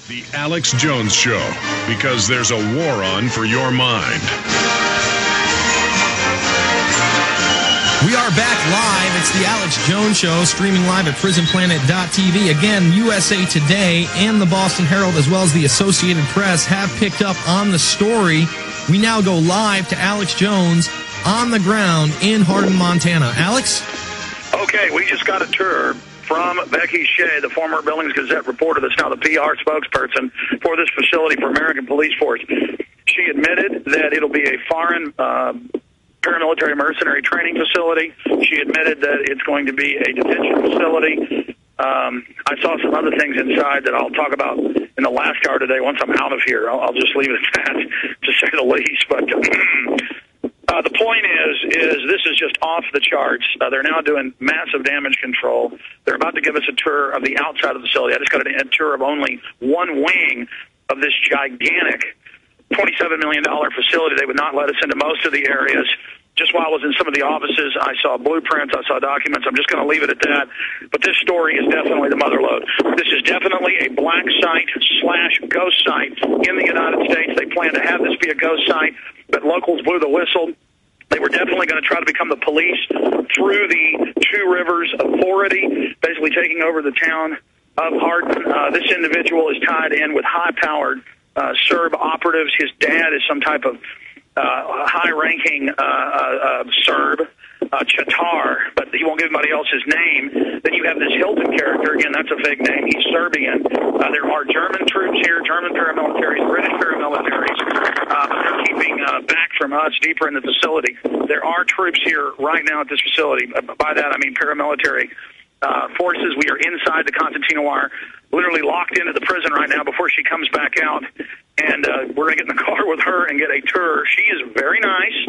The Alex Jones Show, because there's a war on for your mind. We are back live. It's the Alex Jones Show, streaming live at prisonplanet.tv. Again, USA Today and the Boston Herald, as well as the Associated Press, have picked up on the story. We now go live to Alex Jones on the ground in Hardin, Montana. Alex? Okay, we just got a tour from Becky Shea, the former Billings Gazette reporter that's now the PR spokesperson for this facility for American Police Force. She admitted that it'll be a foreign paramilitary mercenary training facility. She admitted that it's going to be a detention facility. I saw some other things inside that I'll talk about in the last hour today once I'm out of here. I'll just leave it at that, to say the least. But the point is this is just off the charts. They're now doing massive damage control. They're about to give us a tour of the outside of the facility. I just got a tour of only one wing of this gigantic $27 million facility. They would not let us into most of the areas. Just while I was in some of the offices, I saw blueprints, I saw documents. I'm just going to leave it at that. But this story is definitely the mother lode. This is definitely a black site / ghost site in the United States. They plan to have this be a ghost site, but locals blew the whistle. They were definitely going to try to become the police through the Two Rivers Authority, basically taking over the town of Hardin. This individual is tied in with high-powered Serb operatives. His dad is some type of high-ranking Serb, Chatar, but he won't give anybody else his name. Then you have this Hilton character. Again, that's a fake name. He's Serbian. There are German troops here, German paramilitaries, British paramilitaries, but they're keeping back from us deeper in the facility. There are troops here right now at this facility. By that, I mean paramilitary forces. We are inside the Constantino wire, literally locked into the prison right now before she comes back out. And we're going to get in the car with her and get a tour. She is very nice.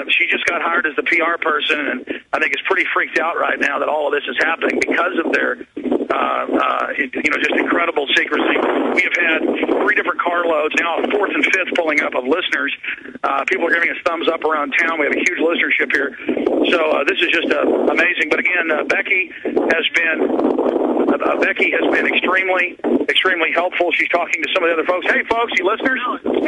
She just got hired as the PR person, and I think is pretty freaked out right now that all of this is happening because of their, just incredible secrecy. We have had 3 different carloads, now 4th and 5th pulling up of listeners. People are giving us thumbs up around town. We have a huge listenership here. So this is just amazing. But again, Becky has been extremely helpful. She's talking to some of the other folks. Hey, folks, you listeners?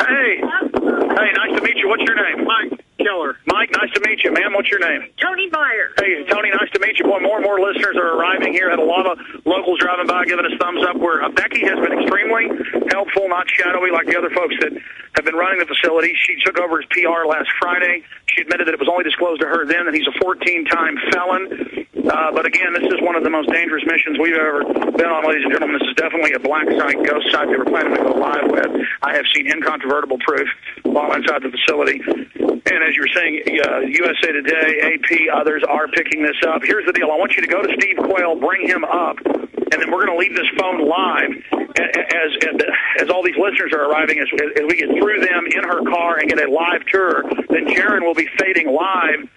Hey, nice to meet you. What's your name? Mike Keller. Mike, nice to meet you. Ma'am, what's your name? Tony Meyer. Hey, Tony, nice to meet you. Boy, more and more listeners are arriving here. Had a lot of locals driving by giving us thumbs up. Where Becky has been extremely helpful, not shadowy like the other folks that have been running the facility. She took over as PR last Friday. She admitted that it was only disclosed to her then that he's a 14-time felon. But again, this is one of the most dangerous missions we've ever been on, ladies and gentlemen. This is definitely a black site, ghost site they were planning to go live with. I have seen incontrovertible proof while inside the facility. And as you were saying, USA Today, AP, others are picking this up. Here's the deal. I want you to go to Steve Quayle, bring him up, and then we're going to leave this phone live as all these listeners are arriving, as we get through them in her car and get a live tour. Then Jaron will be fading live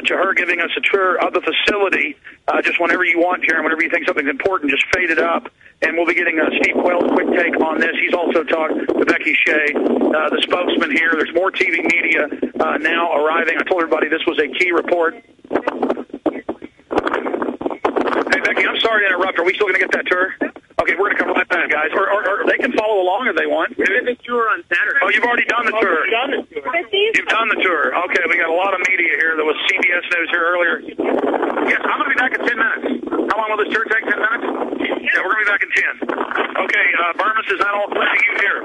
to her giving us a tour of the facility. Just whenever you want, Jaron, whenever you think something's important, just fade it up. And we'll be getting Steve Quayle's quick take on this. He's also talked to Becky Shea, the spokesman here. There's more TV media now arriving. I told everybody this was a key report. Hey, Becky, I'm sorry to interrupt. Are we still going to get that tour? Okay, we're going to come right back, guys. Or they can follow along if they want. We did the tour on Saturday. Oh, you've already done the tour. You've done the tour. Okay, we got a lot of media here. There was CBS News here earlier. Yes, I'm going to be back in 10 minutes. How long will this tour take? 10 minutes? Yeah, we're going to be back in 10. Okay, Bermas, is that all clear to you here?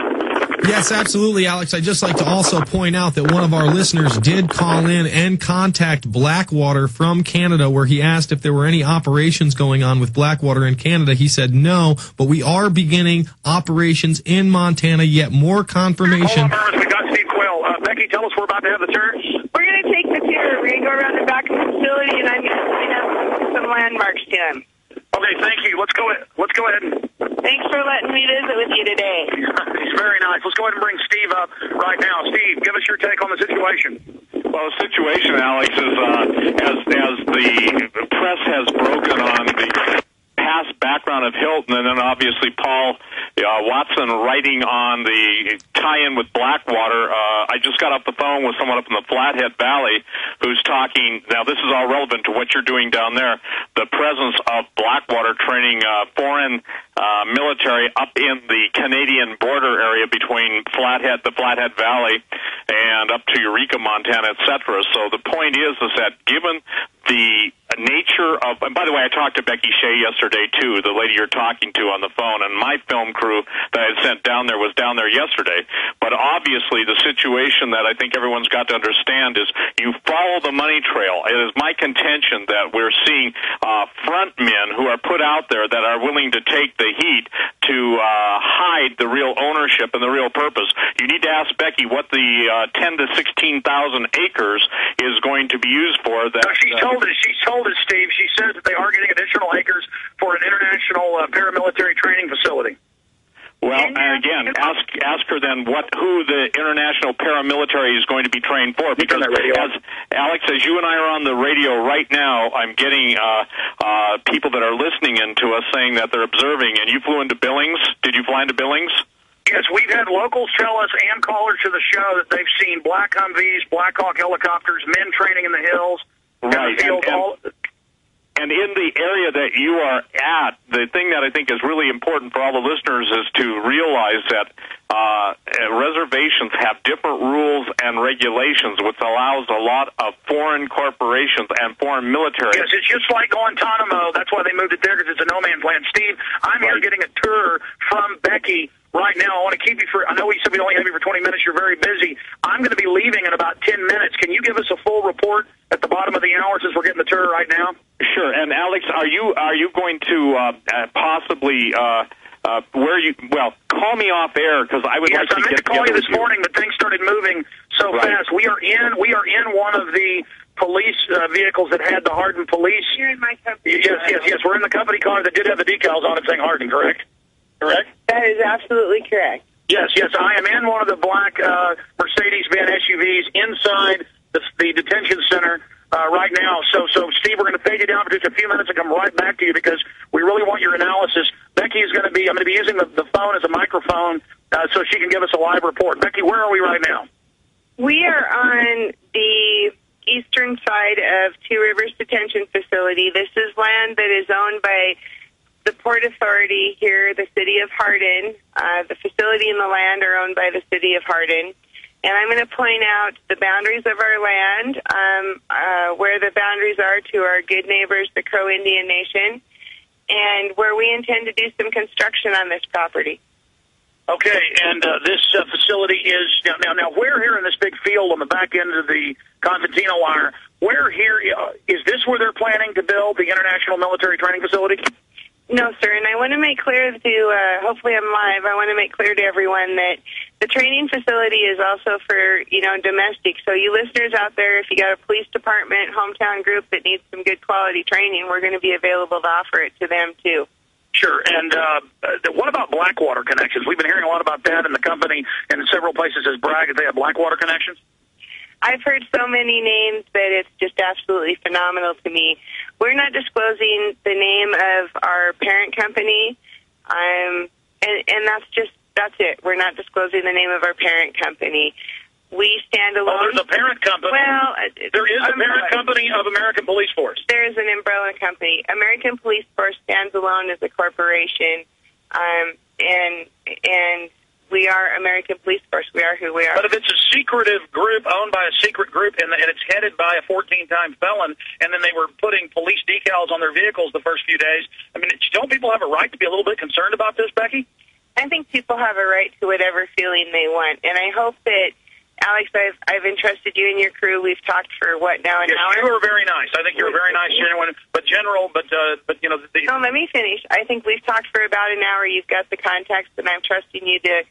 Yes, absolutely, Alex. I'd just like to also point out that one of our listeners did call in and contact Blackwater from Canada, where he asked if there were any operations going on with Blackwater in Canada. He said no, but we are beginning operations in Montana. Yet more confirmation. Hold on, Bermas, we got Steve Quayle. Becky, tell us we're about to have the tour. We're going to take the tour. We're going to go around the back of the facility, and I'm going to point out some landmarks to him. Okay, thank you. Let's go ahead and... Thanks for letting me visit with you today. He's very nice. Let's go ahead and bring Steve up right now. Steve, give us your take on the situation. Well, the situation, Alex, is as the press has broken on the past background of Hilton, and then obviously Paul Watson writing on the tie-in with Blackwater. I just got off the phone with someone up in the Flathead Valley who's talking. Now, this is all relevant to what you're doing down there. The presence of Blackwater training foreign military up in the Canadian border area between the Flathead Valley, and up to Eureka, Montana, etc. So the point is that given the nature of, and by the way, I talked to Becky Shea yesterday too, the lady you're talking to on the phone, and my film crew that I had sent down there was down there yesterday. But obviously the situation that I think everyone's got to understand is you follow the money trail. It is my contention that we're seeing front men who are put out there that are willing to take the heat to hide the real ownership and the real purpose. You need to ask Becky what the 10 to 16,000 acres is going to be used for. That she's told us, Steve. She says that they are getting additional acres for an international paramilitary training facility. Well, and again, ask her then who the international paramilitary is going to be trained for. Because as Alex, as you and I are on the radio right now, I'm getting people that are listening in to us saying that they're observing. And you flew into Billings. Did you fly into Billings? Yes, we've had locals tell us and callers to the show that they've seen Black Humvees, Black Hawk helicopters, men training in the hills. Right. And in the area that you are at, the thing that I think is really important for all the listeners is to realize that reservations have different rules and regulations, which allows a lot of foreign corporations and foreign military. Yes, it's just like Guantanamo. That's why they moved it there, because it's a no-man's land. Steve, I'm here getting a tour from Becky right now. I want to keep you I know we said we only have you for 20 minutes. You're very busy. I'm going to be leaving in about 10 minutes. Can you give us a full report at the bottom of the hour since we're getting the tour right now? Sure. And Alex, are you going to possibly call me off air, because I would like to meant to call you this morning, but things started moving so fast. We are in one of the police vehicles that had the Hardin police. You're in my company. Yes. We're in the company car that did have the decals on it saying Hardin, correct? Correct? That is absolutely correct. Yes. I am in one of the black Mercedes-Benz SUVs inside the detention center right now. So, Steve, we're going to fade you down for just a few minutes and come right back to you because we really want your analysis. Becky is I'm going to be using the phone as a microphone so she can give us a live report. Becky, where are we right now? We are on the eastern side of Two Rivers Detention Facility. This is land that is owned by the Port Authority here, the city of Hardin. The facility and the land are owned by the city of Hardin. And I'm going to point out the boundaries of our land, where the boundaries are to our good neighbors, the Crow Indian Nation, and where we intend to do some construction on this property. Okay, and this facility is now. Where here in this big field on the back end of the Constantino wire? Where here is this where they're planning to build the International Military Training Facility? No, sir, and I want to make clear to, hopefully I'm live, I want to make clear to everyone that the training facility is also for, domestic. So you listeners out there, if you got a police department, hometown group that needs some good quality training, we're going to be available to offer it to them, too. Sure, and what about Blackwater connections? We've been hearing a lot about that, and the company in several places has bragged that they have Blackwater connections. I've heard so many names that it's just absolutely phenomenal to me. We're not disclosing the name of our parent company, and that's it. We're not disclosing the name of our parent company. We stand alone. Oh, there's a parent company. Well, there is a parent company of American Police Force. There is an umbrella company. American Police Force stands alone as a corporation, and we are American Police Force. We are who we are. But if it's a secretive group owned by a secret group and it's headed by a 14-time felon, and then they were putting police decals on their vehicles the first few days, don't people have a right to be a little bit concerned about this, Becky? I think people have a right to whatever feeling they want, and I hope that, Alex, I've entrusted you and your crew. We've talked for, an hour? You were very nice. I think you're very nice, genuine, but general, but No, let me finish. I think we've talked for about an hour. You've got the context, and I'm trusting you to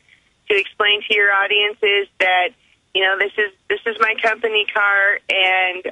explain to your audiences that, this is my company car, and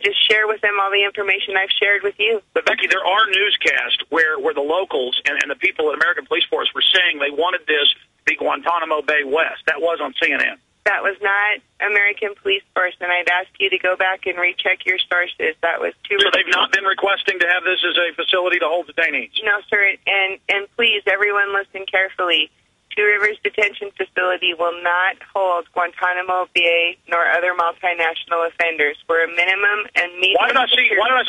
just share with them all the information I've shared with you. But, Becky, there are newscasts where the locals and the people at American Police Force were saying they wanted this to be Guantanamo Bay West. That was on CNN. That was not American Police Force, and I'd ask you to go back and recheck your sources. That was too. So they've not been requesting to have this as a facility to hold detainees? No, sir, and please, everyone listen carefully. Two Rivers Detention Facility will not hold Guantanamo Bay nor other multinational offenders. We're a minimum and medium. Why did I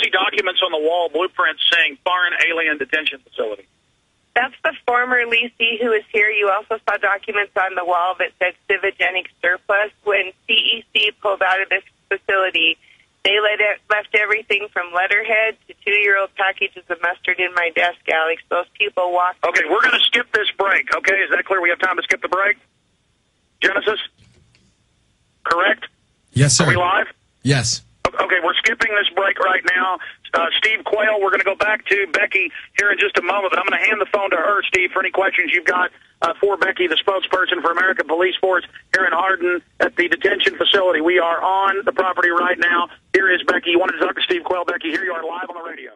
see documents on the wall, blueprints saying foreign alien detention facility? That's the former leasee who was here. You also saw documents on the wall that said civigenic surplus. When CEC pulled out of this facility, they left everything from letterhead to 2-year-old packages of mustard in my desk, Alex. Those people walked. Okay, we're going to skip this break, okay? Is that clear? We have time to skip the break? Genesis? Correct? Yes, sir. Are we live? Yes. Okay, we're skipping this break right now. Steve Quayle, we're going to go back to Becky here in just a moment, but I'm going to hand the phone to her, Steve, for any questions you've got for Becky, the spokesperson for American Police Force here in Hardin at the detention facility. We are on the property right now. Here is Becky. You wanted to talk to Steve Quayle, Becky. Here you are live on the radio.